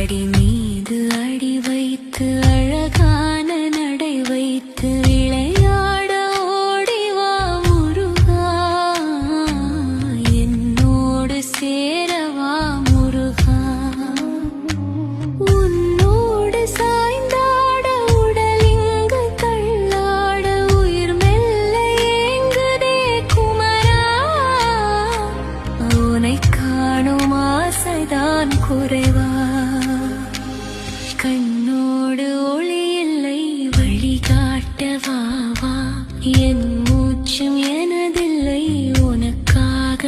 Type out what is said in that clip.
அடி மீது அடி வைத்து அழகான நடை வைத்து விளையாட ஓடிவா முருகா, என்னோடு சேரவா முருகா. உன்னோடு சாய்ந்தாட உடல் இங்கு தள்ளாட உயிர் மெல்ல ஏங்குதே குமரா, உனை காணும் ஆசைதான் குறைவா. கண்ணோடு ஒளி இல்லை வழிகாட்டவா வா, என் மூச்சும் எனதில்லை உனக்காக